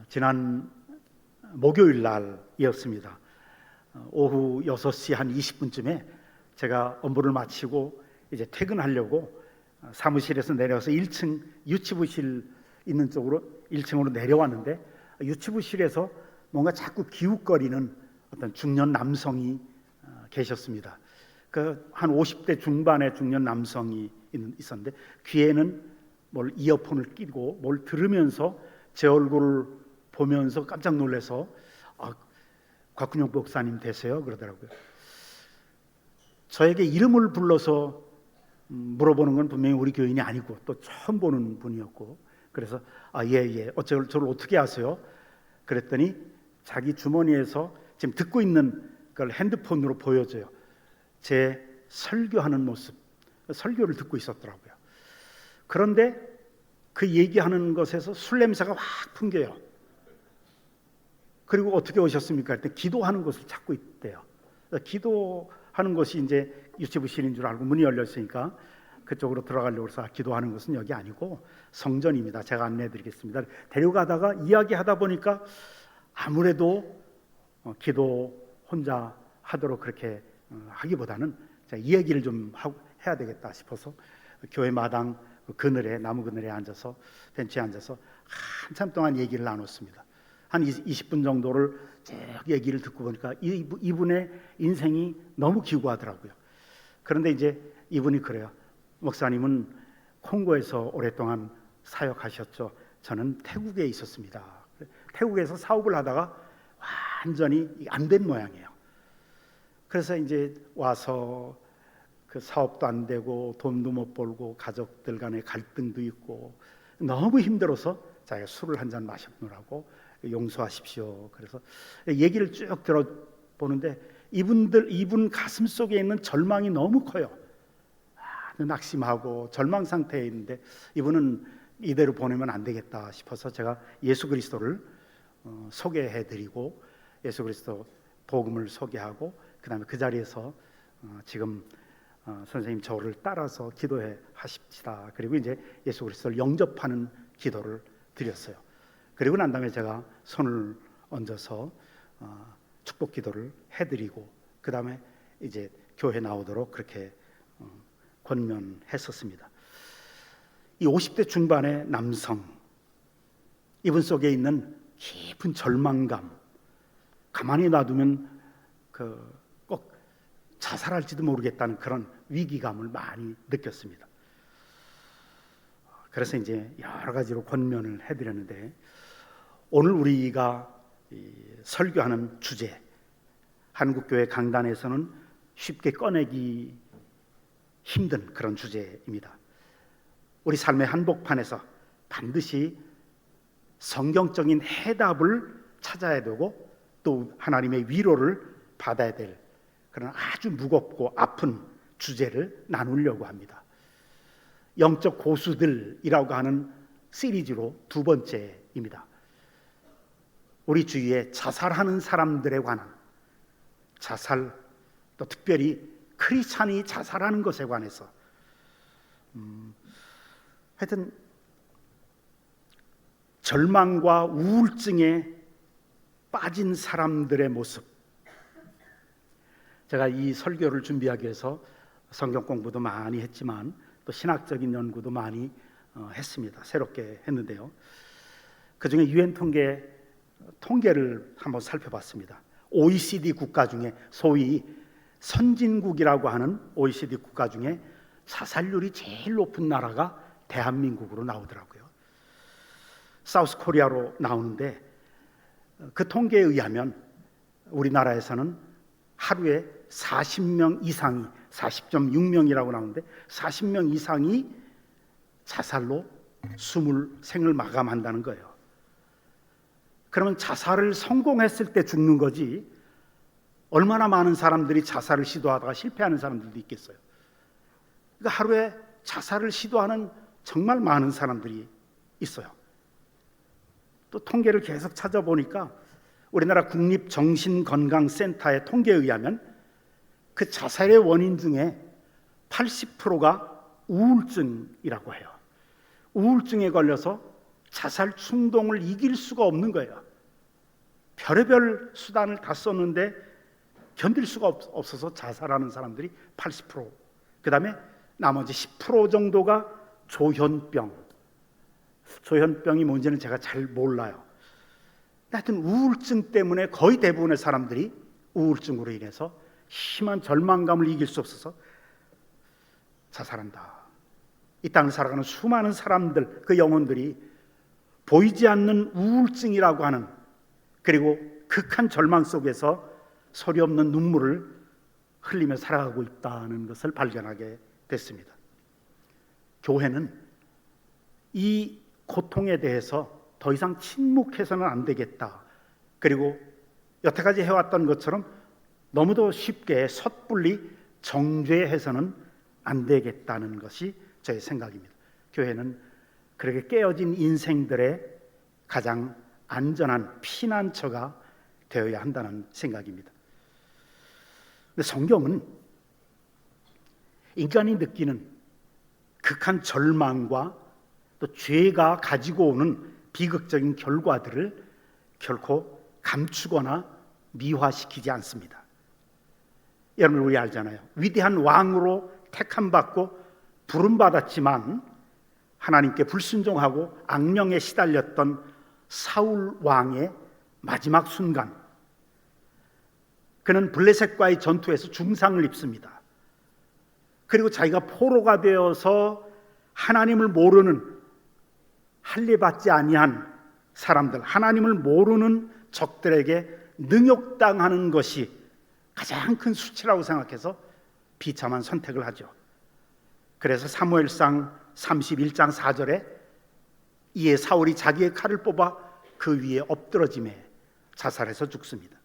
지난 목요일 날이었습니다. 오후 6시 한 20분쯤에 제가 업무를 마치고 이제 퇴근하려고 사무실에서 내려서 1층 유치부실 있는 쪽으로 1층으로 내려왔는데, 유치부실에서 뭔가 자꾸 기웃거리는 어떤 중년 남성이 계셨습니다. 그 한 50대 중반의 중년 남성이 있었는데, 귀에는 뭘 이어폰을 끼고 뭘 들으면서 제 얼굴을 보면서 깜짝 놀라서 곽근용 목사님 되세요? 그러더라고요. 저에게 이름을 불러서 물어보는 건 분명히 우리 교인이 아니고 또 처음 보는 분이었고, 그래서 예, 저를 어떻게 아세요? 그랬더니 자기 주머니에서 지금 듣고 있는 걸 핸드폰으로 보여줘요. 제 설교하는 모습, 설교를 듣고 있었더라고요. 그런데 그 얘기하는 것에서 술 냄새가 확 풍겨요. 그리고 어떻게 오셨습니까? 그랬더니 기도하는 것을 찾고 있대요. 기도하는 것이 이제 유치부실인 줄 알고 문이 열렸으니까 그쪽으로 들어가려고 해서 기도하는 것은 여기 아니고 성전입니다. 제가 안내해드리겠습니다. 데려가다가 이야기하다 보니까 아무래도 기도 혼자 하도록 그렇게 하기보다는 이 얘기를 좀 해야 되겠다 싶어서 교회 마당 그늘에, 나무 그늘에 앉아서, 벤치에 앉아서 한참 동안 얘기를 나눴습니다. 한 20분 정도를 쭉 얘기를 듣고 보니까 이분의 인생이 너무 기구하더라고요. 그런데 이제 이분이 그래요. 목사님은 콩고에서 오랫동안 사역하셨죠. 저는 태국에 있었습니다. 태국에서 사업을 하다가 완전히 안 된 모양이에요. 그래서 이제 와서 그 사업도 안 되고 돈도 못 벌고 가족들 간에 갈등도 있고 너무 힘들어서 자기가 술을 한 잔 마셔보느라고 용서하십시오. 그래서 얘기를 쭉 들어보는데 이분 가슴 속에 있는 절망이 너무 커요. 낙심하고 절망 상태에 있는데 이분은 이대로 보내면 안 되겠다 싶어서 제가 예수 그리스도를 소개해드리고 예수 그리스도 복음을 소개하고 그 다음에 그 자리에서 지금 선생님 저를 따라서 기도해 하십시다. 그리고 이제 예수 그리스도를 영접하는 기도를 드렸어요. 그리고 난 다음에 제가 손을 얹어서 축복 기도를 해드리고 그 다음에 이제 교회 나오도록 그렇게 권면했었습니다. 이 50대 중반의 남성, 이분 속에 있는 깊은 절망감, 가만히 놔두면 꼭 자살할지도 모르겠다는 그런 위기감을 많이 느꼈습니다. 그래서 이제 여러 가지로 권면을 해드렸는데, 오늘 우리가 설교하는 주제, 한국교회 강단에서는 쉽게 꺼내기 힘든 그런 주제입니다. 우리 삶의 한복판에서 반드시 성경적인 해답을 찾아야 되고 또 하나님의 위로를 받아야 될 그런 아주 무겁고 아픈 주제를 나누려고 합니다. 영적 고수들이라고 하는 시리즈로 두 번째입니다. 우리 주위에 자살하는 사람들에 관한, 자살, 또 특별히 크리스찬이 자살하는 것에 관해서 하여튼 절망과 우울증에 빠진 사람들의 모습, 제가 이 설교를 준비하기 위해서 성경 공부도 많이 했지만 또 신학적인 연구도 많이 했습니다. 새롭게 했는데요. 그중에 유엔 통계를 한번 살펴봤습니다. OECD 국가 중에 소위 선진국이라고 하는 OECD 국가 중에 자살률이 제일 높은 나라가 대한민국으로 나오더라고요. 사우스 코리아로 나오는데 그 통계에 의하면 우리나라에서는 하루에 40명 이상이 40.6명이라고 나오는데 40명 이상이 자살로 생을 마감한다는 거예요. 그러면 자살을 성공했을 때 죽는 거지 얼마나 많은 사람들이 자살을 시도하다가 실패하는 사람들도 있겠어요. 그러니까 하루에 자살을 시도하는 정말 많은 사람들이 있어요. 또 통계를 계속 찾아보니까 우리나라 국립정신건강센터의 통계에 의하면 그 자살의 원인 중에 80%가 우울증이라고 해요. 우울증에 걸려서 자살 충동을 이길 수가 없는 거예요. 별의별 수단을 다 썼는데 견딜 수가 없어서 자살하는 사람들이 80%, 그 다음에 나머지 10% 정도가 조현병. 조현병이 뭔지는 제가 잘 몰라요. 하여튼 우울증 때문에 거의 대부분의 사람들이 우울증으로 인해서 심한 절망감을 이길 수 없어서 자살한다. 이 땅을 살아가는 수많은 사람들, 그 영혼들이 보이지 않는 우울증이라고 하는, 그리고 극한 절망 속에서 소리 없는 눈물을 흘리며 살아가고 있다는 것을 발견하게 됐습니다. 교회는 이 고통에 대해서 더 이상 침묵해서는 안 되겠다. 그리고 여태까지 해왔던 것처럼 너무도 쉽게 섣불리 정죄해서는 안 되겠다는 것이 저의 생각입니다. 교회는 그렇게 깨어진 인생들의 가장 안전한 피난처가 되어야 한다는 생각입니다. 근데 성경은 인간이 느끼는 극한 절망과 또 죄가 가지고 오는 비극적인 결과들을 결코 감추거나 미화시키지 않습니다. 여러분, 우리 알잖아요. 위대한 왕으로 택함받고 부름받았지만 하나님께 불순종하고 악령에 시달렸던 사울 왕의 마지막 순간, 그는 블레셋과의 전투에서 중상을 입습니다. 그리고 자기가 포로가 되어서 하나님을 모르는, 할례받지 아니한 사람들, 하나님을 모르는 적들에게 능욕당하는 것이 가장 큰 수치라고 생각해서 비참한 선택을 하죠. 그래서 사무엘상 31장 4절에 이에 사울이 자기의 칼을 뽑아 그 위에 엎드러짐에 자살해서 죽습니다.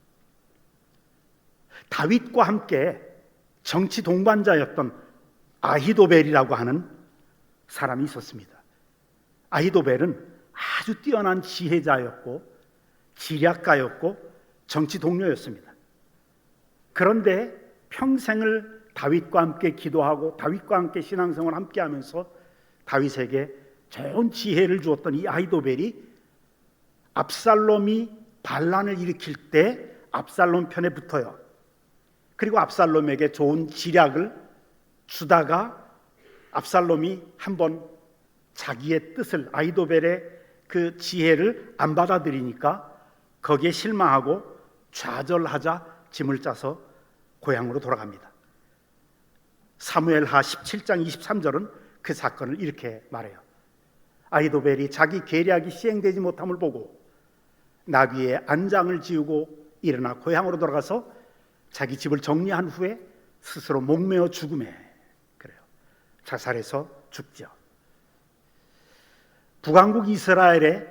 다윗과 함께 정치 동반자였던 아히도벨이라고 하는 사람이 있었습니다. 아히도벨은 아주 뛰어난 지혜자였고 지략가였고 정치 동료였습니다. 그런데 평생을 다윗과 함께 기도하고 다윗과 함께 신앙생활을 함께 하면서 다윗에게 좋은 지혜를 주었던 이 아히도벨이 압살롬이 반란을 일으킬 때 압살롬 편에 붙어요. 그리고 압살롬에게 좋은 지략을 주다가 압살롬이 한번 자기의 뜻을, 아히도벨의 그 지혜를 안 받아들이니까 거기에 실망하고 좌절하자 짐을 짜서 고향으로 돌아갑니다. 사무엘하 17장 23절은 그 사건을 이렇게 말해요. 아히도벨이 자기 계략이 시행되지 못함을 보고 나귀에 안장을 지우고 일어나 고향으로 돌아가서 자기 집을 정리한 후에 스스로 목매어 죽음에, 그래요, 자살해서 죽죠. 북왕국 이스라엘에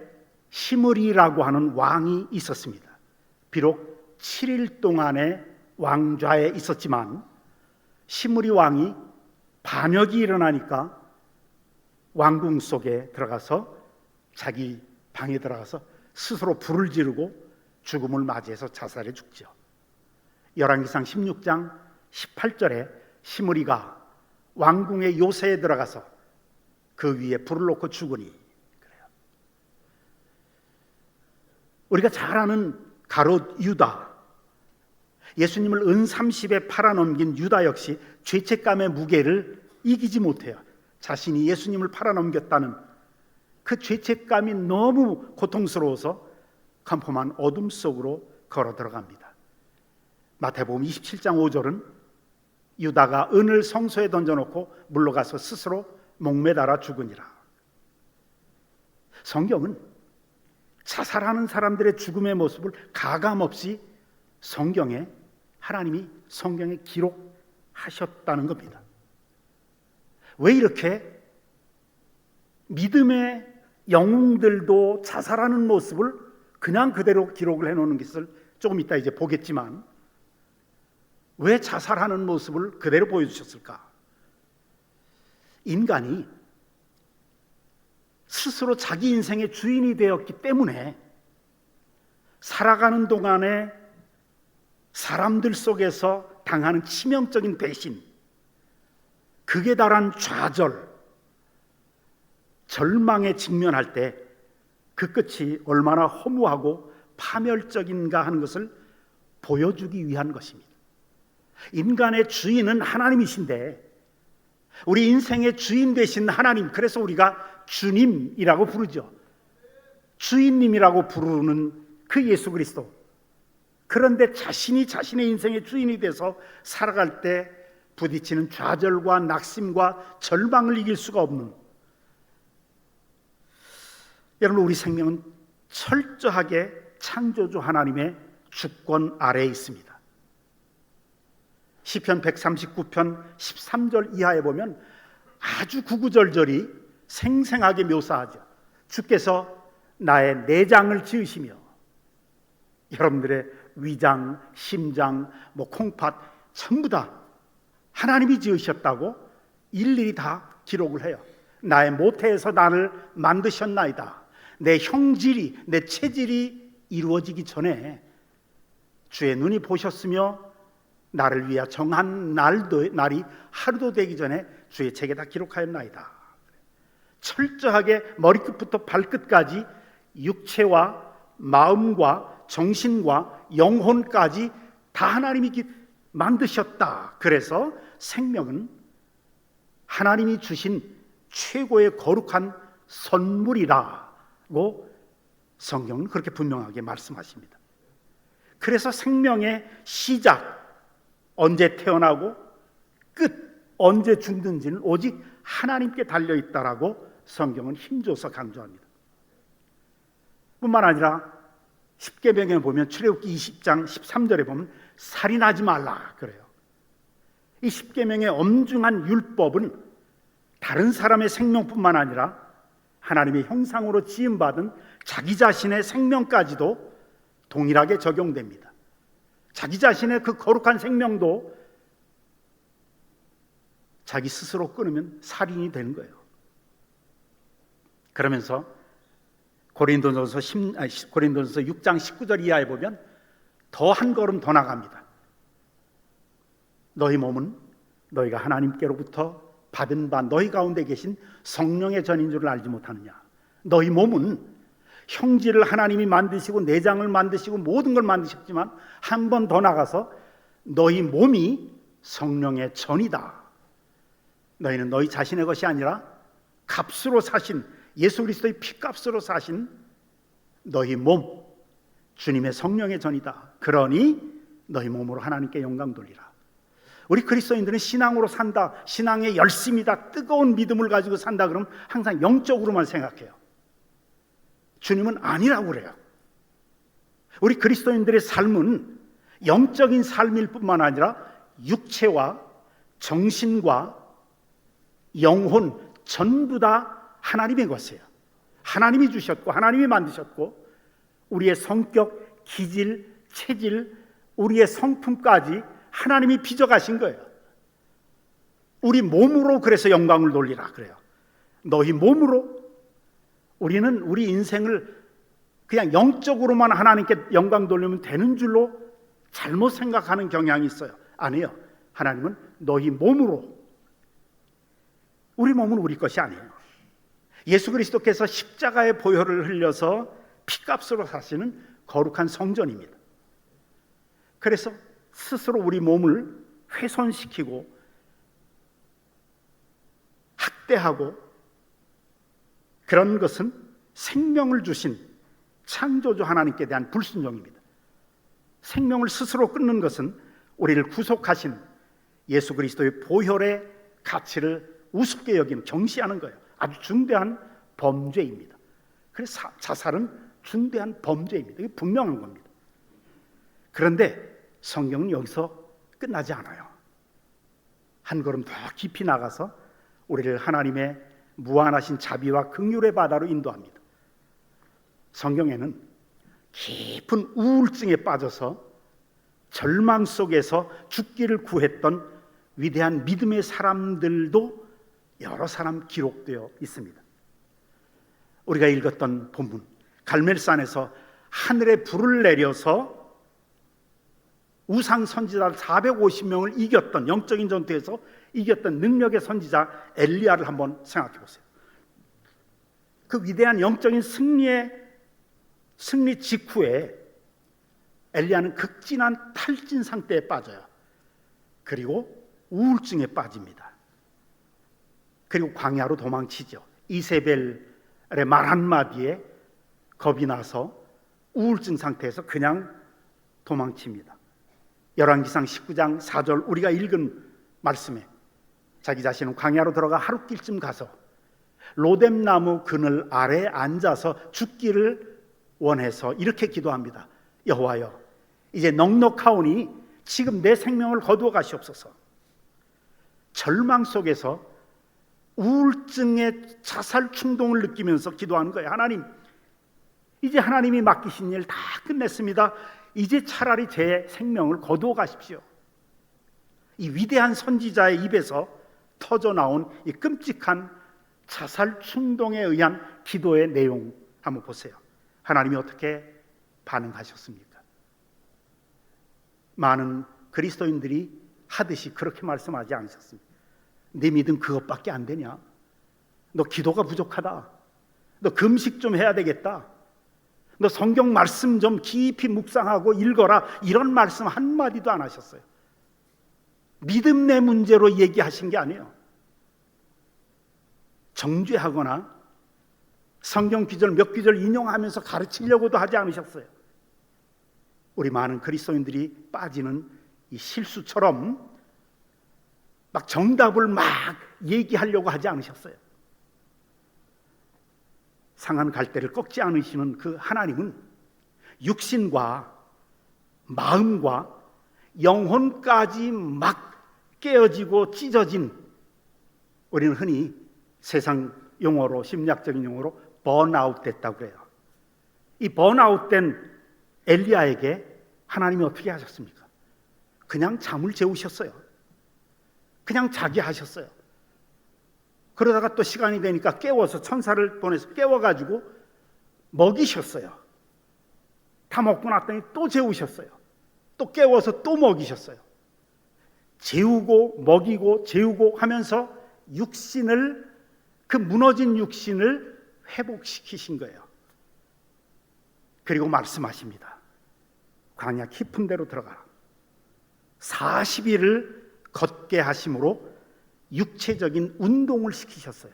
시므리라고 하는 왕이 있었습니다. 비록 7일 동안의 왕좌에 있었지만 시므리 왕이 반역이 일어나니까 왕궁 속에 들어가서 자기 방에 들어가서 스스로 불을 지르고 죽음을 맞이해서 자살해 죽죠. 열왕기상 16장 18절에 시므리가 왕궁의 요새에 들어가서 그 위에 불을 놓고 죽으니, 그래요. 우리가 잘 아는 가롯 유다, 예수님을 은 30에 팔아넘긴 유다 역시 죄책감의 무게를 이기지 못해요. 자신이 예수님을 팔아넘겼다는 그 죄책감이 너무 고통스러워서 컴컴한 어둠 속으로 걸어 들어갑니다. 마태복음 27장 5절은 유다가 은을 성소에 던져놓고 물러가서 스스로 목매달아 죽으니라. 성경은 자살하는 사람들의 죽음의 모습을 가감없이 하나님이 성경에 기록하셨다는 겁니다. 왜 이렇게 믿음의 영웅들도 자살하는 모습을 그냥 그대로 기록을 해놓는 것을 조금 이따 이제 보겠지만, 왜 자살하는 모습을 그대로 보여주셨을까? 인간이 스스로 자기 인생의 주인이 되었기 때문에 살아가는 동안에 사람들 속에서 당하는 치명적인 배신, 극에 달한 좌절, 절망에 직면할 때 그 끝이 얼마나 허무하고 파멸적인가 하는 것을 보여주기 위한 것입니다. 인간의 주인은 하나님이신데, 우리 인생의 주인 되신 하나님, 그래서 우리가 주님이라고 부르죠. 주인님이라고 부르는 그 예수 그리스도. 그런데 자신이 자신의 인생의 주인이 돼서 살아갈 때 부딪히는 좌절과 낙심과 절망을 이길 수가 없는, 여러분, 우리 생명은 철저하게 창조주 하나님의 주권 아래에 있습니다. 시편 139편 13절 이하에 보면 아주 구구절절히 생생하게 묘사하죠. 주께서 나의 내장을 지으시며, 여러분들의 위장, 심장, 콩팥 전부 다 하나님이 지으셨다고 일일이 다 기록을 해요. 나의 모태에서 나를 만드셨나이다. 내 형질이, 내 체질이 이루어지기 전에 주의 눈이 보셨으며 나를 위하여 정한 날이 하루도 되기 전에 주의 책에 다 기록하였나이다. 철저하게 머리끝부터 발끝까지 육체와 마음과 정신과 영혼까지 다 하나님이 만드셨다. 그래서 생명은 하나님이 주신 최고의 거룩한 선물이라고 성경은 그렇게 분명하게 말씀하십니다. 그래서 생명의 시작, 언제 태어나고 끝, 언제 죽는지는 오직 하나님께 달려있다라고 성경은 힘줘서 강조합니다. 뿐만 아니라 십계명에 보면, 출애굽기 20장 13절에 보면 살인하지 말라 그래요. 이 십계명의 엄중한 율법은 다른 사람의 생명뿐만 아니라 하나님의 형상으로 지음받은 자기 자신의 생명까지도 동일하게 적용됩니다. 자기 자신의 그 거룩한 생명도 자기 스스로 끊으면 살인이 되는 거예요. 그러면서 고린도전서 6장 19절 이하에 보면 더 한 걸음 더 나갑니다. 너희 몸은 너희가 하나님께로부터 받은 바 너희 가운데 계신 성령의 전인 줄을 알지 못하느냐. 너희 몸은 형질을 하나님이 만드시고 내장을 만드시고 모든 걸 만드셨지만 한 번 더 나가서 너희 몸이 성령의 전이다. 너희는 너희 자신의 것이 아니라 값으로 사신, 예수 그리스도의 피값으로 사신 너희 몸, 주님의 성령의 전이다. 그러니 너희 몸으로 하나님께 영광 돌리라. 우리 그리스도인들은 신앙으로 산다, 신앙의 열심이다, 뜨거운 믿음을 가지고 산다 그러면 항상 영적으로만 생각해요. 주님은 아니라고 그래요. 우리 그리스도인들의 삶은 영적인 삶일 뿐만 아니라 육체와 정신과 영혼 전부 다 하나님의 것이에요. 하나님이 주셨고 하나님이 만드셨고 우리의 성격, 기질, 체질, 우리의 성품까지 하나님이 빚어가신 거예요. 우리 몸으로 그래서 영광을 돌리라 그래요. 너희 몸으로. 우리는 우리 인생을 그냥 영적으로만 하나님께 영광 돌리면 되는 줄로 잘못 생각하는 경향이 있어요. 아니에요. 하나님은 너희 몸으로. 우리 몸은 우리 것이 아니에요. 예수 그리스도께서 십자가의 보혈을 흘려서 피값으로 사시는 거룩한 성전입니다. 그래서 스스로 우리 몸을 훼손시키고 학대하고 그런 것은 생명을 주신 창조주 하나님께 대한 불순종입니다. 생명을 스스로 끊는 것은 우리를 구속하신 예수 그리스도의 보혈의 가치를 우습게 여기는, 경시하는 거예요. 아주 중대한 범죄입니다. 그래서 자살은 중대한 범죄입니다. 이게 분명한 겁니다. 그런데 성경은 여기서 끝나지 않아요. 한 걸음 더 깊이 나가서 우리를 하나님의 무한하신 자비와 긍휼의 바다로 인도합니다. 성경에는 깊은 우울증에 빠져서 절망 속에서 죽기를 구했던 위대한 믿음의 사람들도 여러 사람 기록되어 있습니다. 우리가 읽었던 본문, 갈멜산에서 하늘에 불을 내려서 우상 선지자 450명을 이겼던, 영적인 전투에서 이겼던 능력의 선지자 엘리야를 한번 생각해 보세요. 그 위대한 영적인 승리의 승리 직후에 엘리야는 극진한 탈진 상태에 빠져요. 그리고 우울증에 빠집니다. 그리고 광야로 도망치죠. 이세벨의 말 한마디에 겁이 나서 우울증 상태에서 그냥 도망칩니다. 열왕기상 19장 4절 우리가 읽은 말씀에 자기 자신은 광야로 들어가 하룻길쯤 가서 로뎀나무 그늘 아래에 앉아서 죽기를 원해서 이렇게 기도합니다. 여호와여, 이제 넉넉하오니 지금 내 생명을 거두어 가시옵소서. 절망 속에서 우울증의 자살 충동을 느끼면서 기도하는 거예요. 하나님, 이제 하나님이 맡기신 일 다 끝냈습니다. 이제 차라리 제 생명을 거두어 가십시오. 이 위대한 선지자의 입에서 터져 나온 이 끔찍한 자살 충동에 의한 기도의 내용 한번 보세요. 하나님이 어떻게 반응하셨습니까? 많은 그리스도인들이 하듯이 그렇게 말씀하지 않으셨습니다. 네 믿음 그것밖에 안 되냐? 너 기도가 부족하다. 너 금식 좀 해야 되겠다. 너 성경 말씀 좀 깊이 묵상하고 읽어라. 이런 말씀 한마디도 안 하셨어요. 믿음 내 문제로 얘기하신 게 아니에요. 정죄하거나 성경 구절 몇 구절 인용하면서 가르치려고도 하지 않으셨어요. 우리 많은 그리스도인들이 빠지는 이 실수처럼 막 정답을 막 얘기하려고 하지 않으셨어요. 상한 갈대를 꺾지 않으시는 그 하나님은 육신과 마음과 영혼까지 막 깨어지고 찢어진, 우리는 흔히 세상 용어로, 심리학적인 용어로 번아웃 됐다고 그래요. 이 번아웃 된 엘리야에게 하나님이 어떻게 하셨습니까? 그냥 잠을 재우셨어요. 그냥 자게 하셨어요. 그러다가 또 시간이 되니까 깨워서 천사를 보내서 깨워가지고 먹이셨어요. 다 먹고 났더니 또 재우셨어요. 또 깨워서 또 먹이셨어요. 재우고 먹이고 재우고 하면서 육신을, 그 무너진 육신을 회복시키신 거예요. 그리고 말씀하십니다. 광야 깊은 데로 들어가라. 40일을 걷게 하심으로 육체적인 운동을 시키셨어요.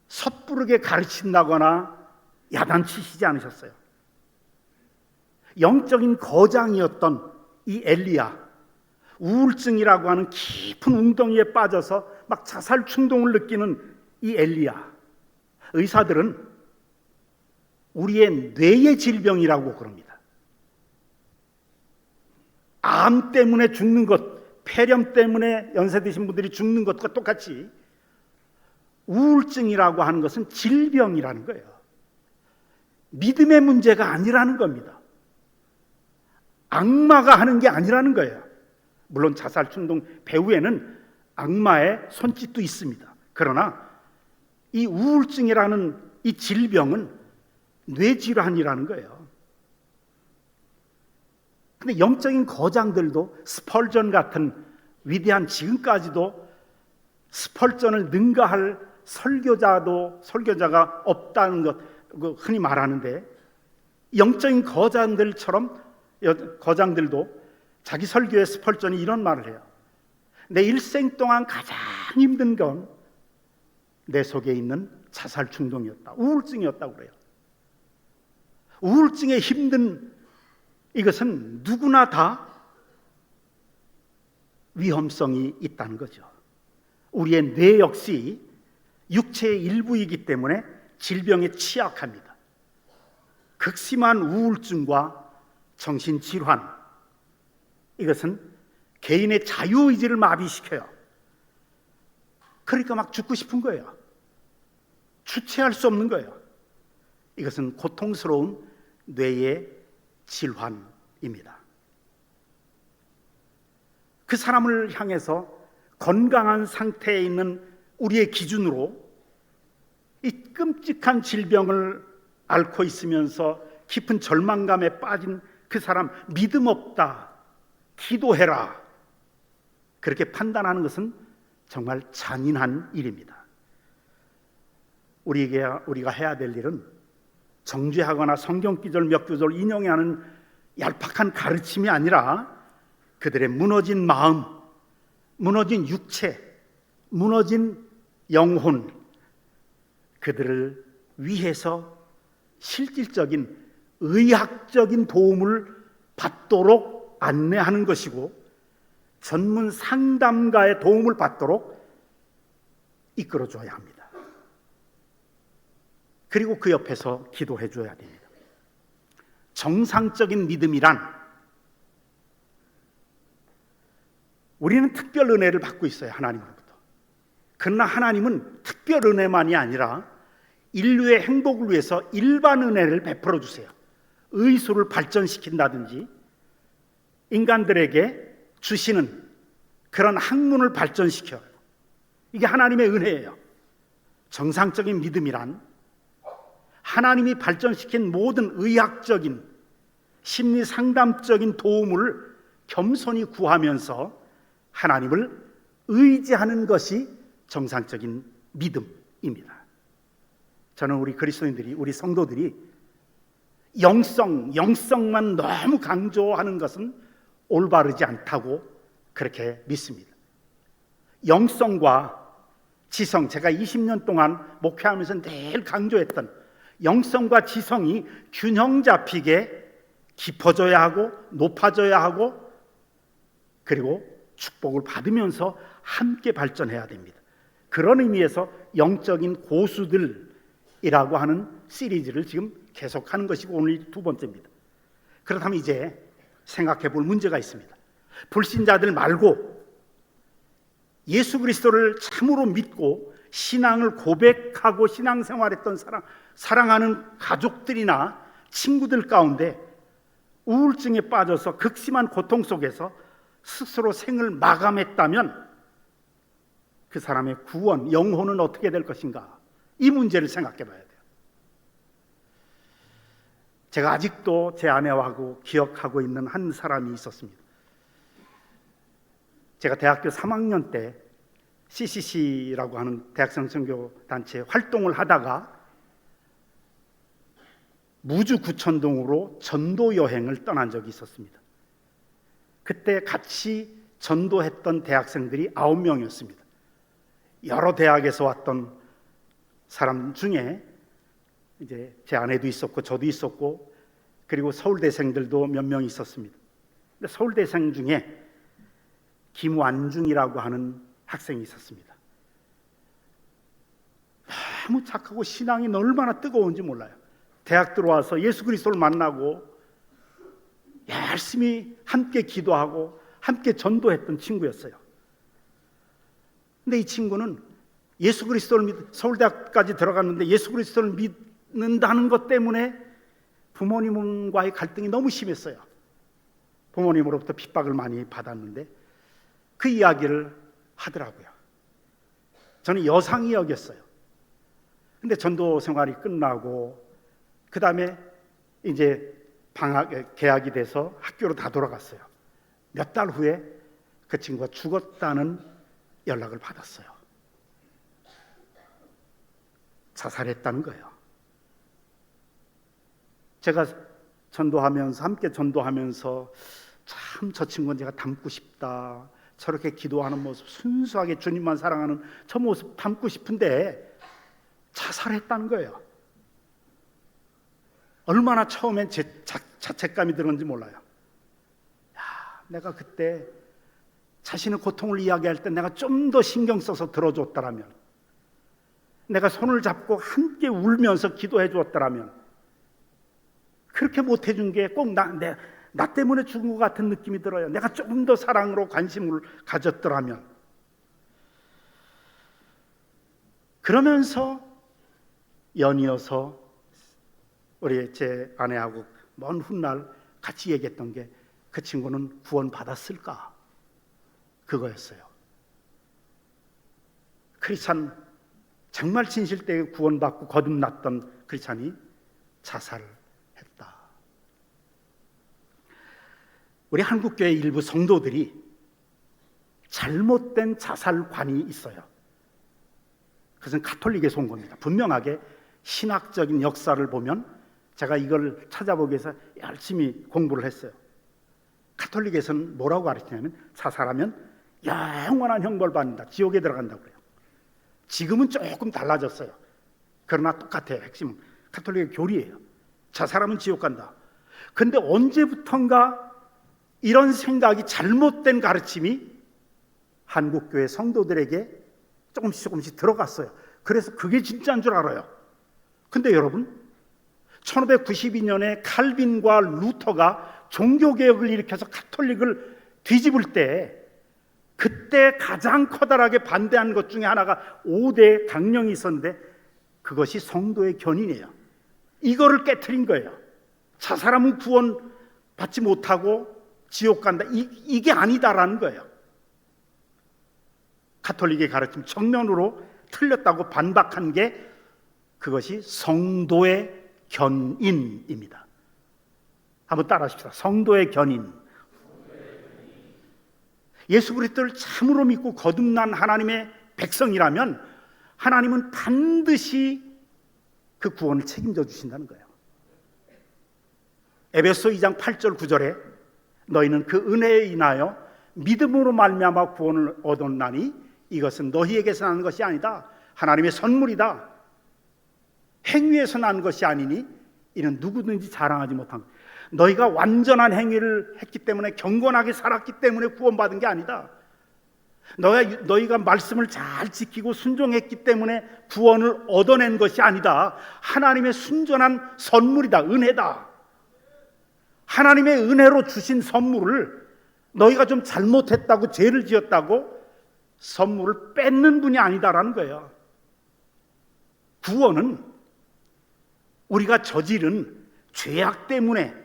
섣부르게 가르친다거나 야단치시지 않으셨어요. 영적인 거장이었던 이 엘리야, 우울증이라고 하는 깊은 웅덩이에 빠져서 막 자살 충동을 느끼는 이 엘리야, 의사들은 우리의 뇌의 질병이라고 그럽니다. 암 때문에 죽는 것, 폐렴 때문에 연세 드신 분들이 죽는 것과 똑같이 우울증이라고 하는 것은 질병이라는 거예요. 믿음의 문제가 아니라는 겁니다. 악마가 하는 게 아니라는 거예요. 물론 자살 충동 배후에는 악마의 손짓도 있습니다. 그러나 이 우울증이라는 이 질병은 뇌질환이라는 거예요. 근데 영적인 거장들도 스펄전 같은 위대한, 지금까지도 스펄전을 능가할 설교자가 없다는 것, 흔히 말하는데, 영적인 거장들도 자기 설교에 스펄전이 이런 말을 해요. 내 일생 동안 가장 힘든 건 내 속에 있는 자살 충동이었다, 우울증이었다고 그래요. 우울증의 힘든 이것은 누구나 다 위험성이 있다는 거죠. 우리의 뇌 역시 육체의 일부이기 때문에 질병에 취약합니다. 극심한 우울증과 정신질환, 이것은 개인의 자유의지를 마비시켜요. 그러니까 막 죽고 싶은 거예요. 주체할 수 없는 거예요. 이것은 고통스러운 뇌의 질환입니다. 그 사람을 향해서 건강한 상태에 있는 우리의 기준으로 이 끔찍한 질병을 앓고 있으면서 깊은 절망감에 빠진 그 사람, 믿음 없다, 기도해라, 그렇게 판단하는 것은 정말 잔인한 일입니다. 우리가 해야 될 일은 정죄하거나 성경 기절 몇 구절 인용하는 얄팍한 가르침이 아니라 그들의 무너진 마음, 무너진 육체, 무너진 영혼, 그들을 위해서 실질적인 의학적인 도움을 받도록 안내하는 것이고, 전문 상담가의 도움을 받도록 이끌어줘야 합니다. 그리고 그 옆에서 기도해 줘야 됩니다. 정상적인 믿음이란, 우리는 특별 은혜를 받고 있어요, 하나님으로부터. 그러나 하나님은 특별 은혜만이 아니라 인류의 행복을 위해서 일반 은혜를 베풀어 주세요. 의술을 발전시킨다든지 인간들에게 주시는 그런 학문을 발전시켜요. 이게 하나님의 은혜예요. 정상적인 믿음이란 하나님이 발전시킨 모든 의학적인 심리 상담적인 도움을 겸손히 구하면서 하나님을 의지하는 것이 정상적인 믿음입니다. 저는 우리 그리스도인들이, 우리 성도들이 영성만 너무 강조하는 것은 올바르지 않다고 그렇게 믿습니다. 영성과 지성, 제가 20년 동안 목회하면서 늘 강조했던 영성과 지성이 균형 잡히게 깊어져야 하고 높아져야 하고, 그리고 축복을 받으면서 함께 발전해야 됩니다. 그런 의미에서 영적인 고수들이라고 하는 시리즈를 지금 계속하는 것이고, 오늘 두 번째입니다. 그렇다면 이제 생각해 볼 문제가 있습니다. 불신자들 말고 예수 그리스도를 참으로 믿고 신앙을 고백하고 신앙생활했던 사랑하는 가족들이나 친구들 가운데 우울증에 빠져서 극심한 고통 속에서 스스로 생을 마감했다면 그 사람의 구원, 영혼은 어떻게 될 것인가? 이 문제를 생각해 봐야 돼요. 제가 아직도 제 아내하고 기억하고 있는 한 사람이 있었습니다. 제가 대학교 3학년 때 CCC라고 하는 대학생 선교 단체 활동을 하다가 무주 구천동으로 전도 여행을 떠난 적이 있었습니다. 그때 같이 전도했던 대학생들이 9명이었습니다. 여러 대학에서 왔던 사람 중에 이제 제 아내도 있었고 저도 있었고, 그리고 서울대생들도 몇 명 있었습니다. 근데 서울대생 중에 김완중이라고 하는 학생이 있었습니다. 너무 착하고 신앙이 얼마나 뜨거운지 몰라요. 대학 들어와서 예수 그리스도를 만나고 열심히 함께 기도하고 함께 전도했던 친구였어요. 근데 이 친구는 예수 그리스도를 서울대학까지 들어갔는데 예수 그리스도를 믿는다는 것 때문에 부모님과의 갈등이 너무 심했어요. 부모님으로부터 핍박을 많이 받았는데 그 이야기를 하더라고요. 저는 여상이 여겼어요. 근데 전도 생활이 끝나고 그 다음에 이제 개학이 돼서 학교로 다 돌아갔어요. 몇 달 후에 그 친구가 죽었다는 연락을 받았어요. 자살했다는 거예요. 제가 전도하면서, 함께 전도하면서 참 저 친구는 제가 닮고 싶다, 저렇게 기도하는 모습, 순수하게 주님만 사랑하는 저 모습 닮고 싶은데 자살했다는 거예요. 얼마나 처음엔 자책감이 들었는지 몰라요. 내가 그때 자신의 고통을 이야기할 때 내가 좀 더 신경 써서 들어줬더라면, 내가 손을 잡고 함께 울면서 기도해 주었더라면, 그렇게 못해준 게 꼭 나 때문에 죽은 것 같은 느낌이 들어요. 내가 조금 더 사랑으로 관심을 가졌더라면. 그러면서 연이어서 우리 제 아내하고 먼 훗날 같이 얘기했던 게, 그 친구는 구원 받았을까? 그거였어요. 크리스찬, 정말 진실되게 구원받고 거듭났던 크리스찬이 자살했다. 우리 한국교회 일부 성도들이 잘못된 자살관이 있어요. 그것은 가톨릭에서 온 겁니다. 분명하게 신학적인 역사를 보면 제가 이걸 찾아보기 위해서 열심히 공부를 했어요. 가톨릭에서는 뭐라고 가르치냐면 자살하면 영원한 형벌 받는다, 지옥에 들어간다고 그래요. 지금은 조금 달라졌어요. 그러나 똑같아요. 핵심은 가톨릭의 교리예요. 자살하면 지옥 간다. 근데 언제부턴가 이런 생각이, 잘못된 가르침이 한국교회 성도들에게 조금씩 들어갔어요. 그래서 그게 진짜인 줄 알아요. 근데 여러분, 1592년에 칼빈과 루터가 종교개혁을 일으켜서 가톨릭을 뒤집을 때, 그때 가장 커다랗게 반대한 것 중에 하나가 5대 강령이 있었는데 그것이 성도의 견인이에요. 이거를 깨트린 거예요. 자살하면 구원 받지 못하고 지옥 간다, 이게 아니다라는 거예요. 가톨릭의 가르침 정면으로 틀렸다고 반박한 게 그것이 성도의 견인입니다. 한번 따라하십시다. 성도의 견인. 예수 그리스도를 참으로 믿고 거듭난 하나님의 백성이라면 하나님은 반드시 그 구원을 책임져 주신다는 거예요. 에베소 2장 8절 9절에 너희는 그 은혜에 인하여 믿음으로 말미암아 구원을 얻었나니 이것은 너희에게서 나는 것이 아니다. 하나님의 선물이다. 행위에서 난 것이 아니니 이는 누구든지 자랑하지 못한 것. 너희가 완전한 행위를 했기 때문에, 경건하게 살았기 때문에 구원받은 게 아니다. 너희가 말씀을 잘 지키고 순종했기 때문에 구원을 얻어낸 것이 아니다. 하나님의 순전한 선물이다. 은혜다. 하나님의 은혜로 주신 선물을 너희가 좀 잘못했다고, 죄를 지었다고 선물을 뺏는 분이 아니다라는 거예요. 구원은 우리가 저지른 죄악 때문에,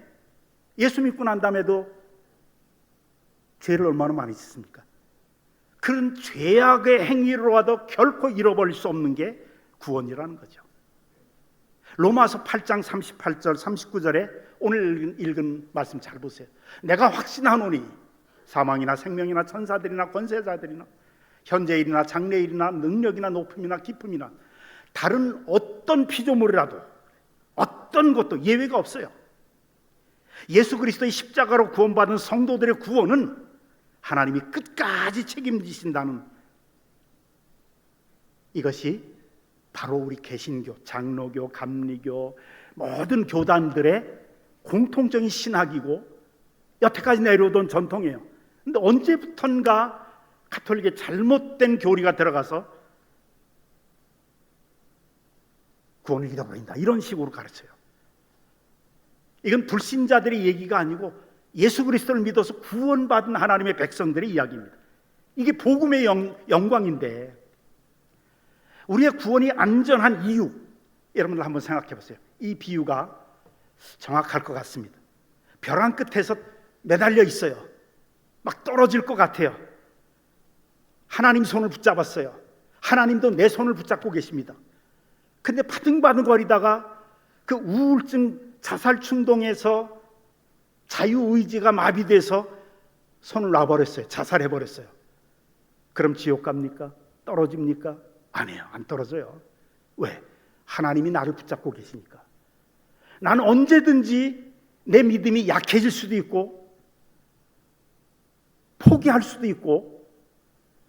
예수 믿고 난 다음에도 죄를 얼마나 많이 짓습니까? 그런 죄악의 행위로라도 결코 잃어버릴 수 없는 게 구원이라는 거죠. 로마서 8장 38절 39절에 오늘 읽은 말씀 잘 보세요. 내가 확신하노니 사망이나 생명이나 천사들이나 권세자들이나 현재일이나 장래일이나 능력이나 높음이나 깊음이나 다른 어떤 피조물이라도 어떤 것도 예외가 없어요. 예수 그리스도의 십자가로 구원받은 성도들의 구원은 하나님이 끝까지 책임지신다는, 이것이 바로 우리 개신교, 장로교, 감리교 모든 교단들의 공통적인 신학이고 여태까지 내려오던 전통이에요. 근데 언제부턴가 가톨릭의 잘못된 교리가 들어가서 구원을 잃어버린다, 이런 식으로 가르쳐요. 이건 불신자들의 얘기가 아니고 예수 그리스도를 믿어서 구원받은 하나님의 백성들의 이야기입니다. 이게 복음의 영광인데, 우리의 구원이 안전한 이유, 여러분들 한번 생각해 보세요. 이 비유가 정확할 것 같습니다. 벼랑 끝에서 매달려 있어요. 막 떨어질 것 같아요. 하나님 손을 붙잡았어요. 하나님도 내 손을 붙잡고 계십니다. 근데 바등바등거리다가 그 우울증, 자살 충동에서 자유의지가 마비돼서 손을 놔버렸어요. 자살해버렸어요. 그럼 지옥 갑니까? 떨어집니까? 아니에요. 안 떨어져요. 왜? 하나님이 나를 붙잡고 계시니까. 나는 언제든지 내 믿음이 약해질 수도 있고 포기할 수도 있고,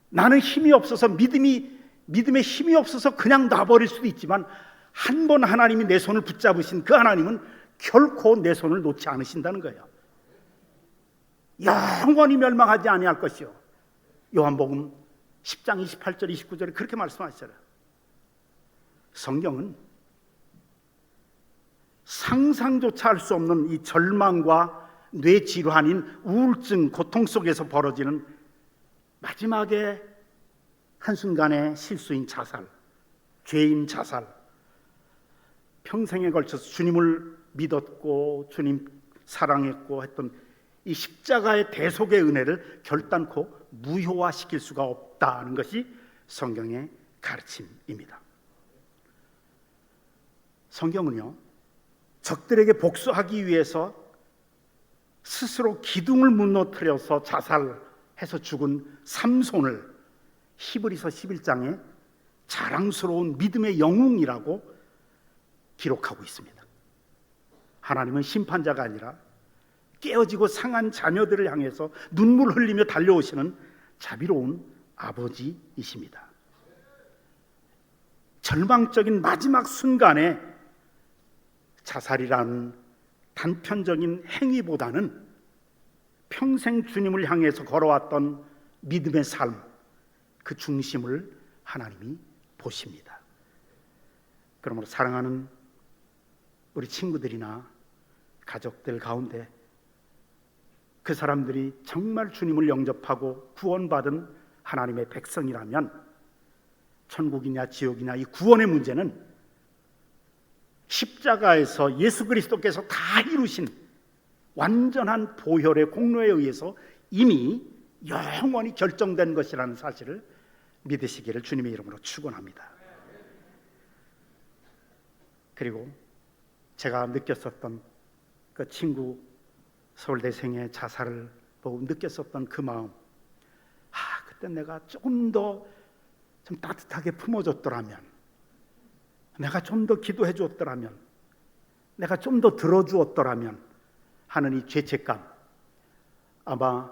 나는 힘이 없어서 믿음에 힘이 없어서 그냥 놔버릴 수도 있지만, 한 번 하나님이 내 손을 붙잡으신 그 하나님은 결코 내 손을 놓지 않으신다는 거예요. 영원히 멸망하지 아니할 것이요. 요한복음 10장 28절 29절에 그렇게 말씀하시잖아요. 성경은 상상조차 할 수 없는 이 절망과 뇌질환인 우울증, 고통 속에서 벌어지는 마지막에 한순간의 실수인 자살, 죄인 자살, 평생에 걸쳐서 주님을 믿었고 주님 사랑했고 했던 이 십자가의 대속의 은혜를 결단코 무효화시킬 수가 없다는 것이 성경의 가르침입니다. 성경은요, 적들에게 복수하기 위해서 스스로 기둥을 무너뜨려서 자살해서 죽은 삼손을 히브리서 11장에 자랑스러운 믿음의 영웅이라고 기록하고 있습니다. 하나님은 심판자가 아니라 깨어지고 상한 자녀들을 향해서 눈물 흘리며 달려오시는 자비로운 아버지이십니다. 절망적인 마지막 순간에 자살이라는 단편적인 행위보다는 평생 주님을 향해서 걸어왔던 믿음의 삶, 그 중심을 하나님이 보십니다. 그러므로 사랑하는 우리 친구들이나 가족들 가운데 그 사람들이 정말 주님을 영접하고 구원받은 하나님의 백성이라면 천국이냐 지옥이냐 이 구원의 문제는 십자가에서 예수 그리스도께서 다 이루신 완전한 보혈의 공로에 의해서 이미 영원히 결정된 것이라는 사실을 믿으시기를 주님의 이름으로 축원합니다. 그리고 제가 느꼈었던 그 친구 서울대생의 자살을 보고 느꼈었던 그 마음, 그때 내가 조금 더 좀 따뜻하게 품어줬더라면, 내가 좀 더 기도해 주었더라면, 내가 좀 더 들어주었더라면 하는 이 죄책감, 아마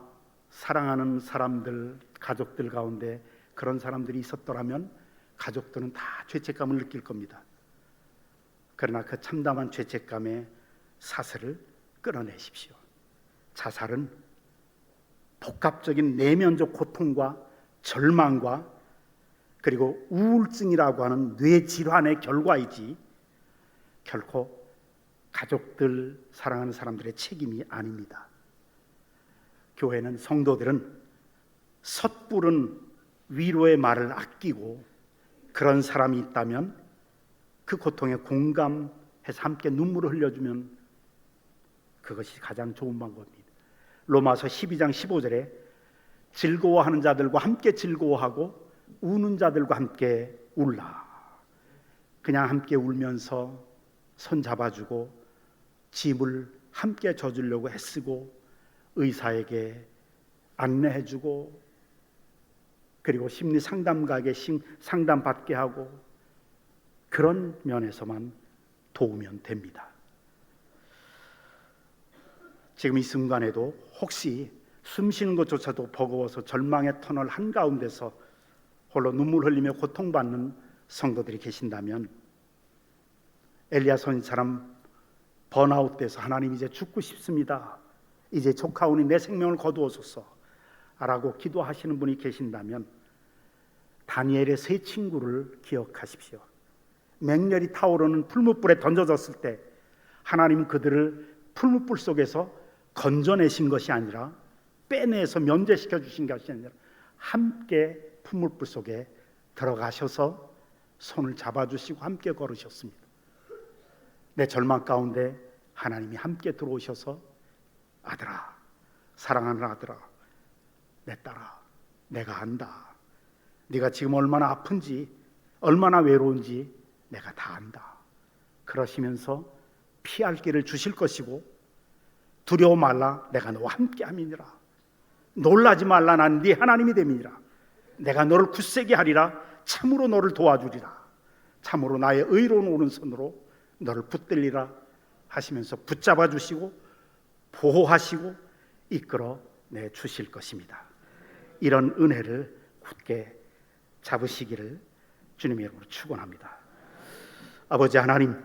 사랑하는 사람들, 가족들 가운데 그런 사람들이 있었더라면 가족들은 다 죄책감을 느낄 겁니다. 그러나 그 참담한 죄책감의 사슬을 끊어내십시오. 자살은 복합적인 내면적 고통과 절망과 그리고 우울증이라고 하는 뇌질환의 결과이지 결코 가족들, 사랑하는 사람들의 책임이 아닙니다. 교회는 성도들은 섣부른 위로의 말을 아끼고 그런 사람이 있다면 그 고통에 공감해서 함께 눈물을 흘려주면 그것이 가장 좋은 방법입니다. 로마서 12장 15절에 즐거워하는 자들과 함께 즐거워하고 우는 자들과 함께 울라. 그냥 함께 울면서 손 잡아주고 짐을 함께 져주려고 애쓰고 의사에게 안내해주고 그리고 심리 상담가에게 상담받게 하고 그런 면에서만 도우면 됩니다. 지금 이 순간에도 혹시 숨 쉬는 것조차도 버거워서 절망의 터널 한가운데서 홀로 눈물 흘리며 고통받는 성도들이 계신다면 엘리야 선지처럼 번아웃돼서 하나님 이제 죽고 싶습니다, 이제 조카오니 내 생명을 거두어소서 라고 기도하시는 분이 계신다면 다니엘의 세 친구를 기억하십시오. 맹렬히 타오르는 풀무불에 던져졌을 때 하나님 그들을 풀무불 속에서 건져내신 것이 아니라 빼내서 면제시켜 주신 것이 아니라 함께 풀무불 속에 들어가셔서 손을 잡아주시고 함께 걸으셨습니다. 내 절망 가운데 하나님이 함께 들어오셔서 아들아, 사랑하는 아들아, 내 딸아, 내가 안다. 네가 지금 얼마나 아픈지 얼마나 외로운지 내가 다 안다. 그러시면서 피할 길을 주실 것이고 두려워 말라, 내가 너와 함께 함이니라. 놀라지 말라, 난 네 하나님이 됨이니라. 내가 너를 굳세게 하리라. 참으로 너를 도와주리라. 참으로 나의 의로운 오른손으로 너를 붙들리라 하시면서 붙잡아 주시고 보호하시고 이끌어 내 주실 것입니다. 이런 은혜를 굳게 잡으시기를 주님의 이름으로 축원합니다. 아버지 하나님,